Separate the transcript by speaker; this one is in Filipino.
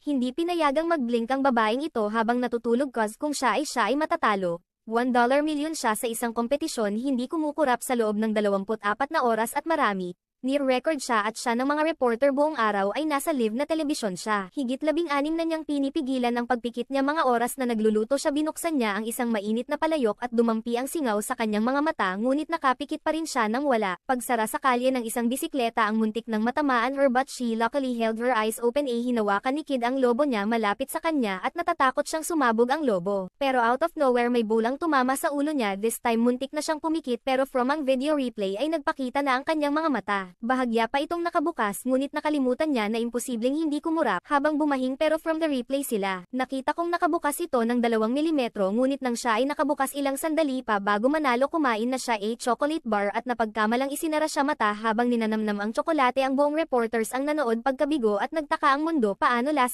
Speaker 1: Hindi pinayagang mag-blink ang babaeng ito habang natutulog kung siya ay matatalo. $1 million siya sa isang kompetisyon hindi kumukurap sa loob ng 24 na oras at marami. Near record siya at siya ng mga reporter buong araw ay nasa live na telebisyon siya. Higit 16 na niyang pinipigilan ang pagpikit niya mga oras na nagluluto siya binuksan niya ang isang mainit na palayok at dumampi ang singaw sa kanyang mga mata ngunit nakapikit pa rin siya nang wala. Pagsara sa kalye ng isang bisikleta ang muntik ng matamaan her but she luckily held her eyes open hinawakan ni Kid ang lobo niya malapit sa kanya at natatakot siyang sumabog ang lobo. Pero out of nowhere may bulang tumama sa ulo niya this time muntik na siyang pumikit pero from ang video replay ay nagpakita na ang kanyang mga mata. Bahagya pa itong nakabukas ngunit nakalimutan niya na imposibleng hindi kumurap habang bumahing pero from the replay sila. Nakita kong nakabukas ito ng 2 milimetro ngunit nang siya ay nakabukas ilang sandali pa bago manalo kumain na siya a chocolate bar at napagkamalang isinara siya mata habang ninanamnam ang tsokolate ang buong reporters ang nanood pagkabigo at nagtaka ang mundo paano lasa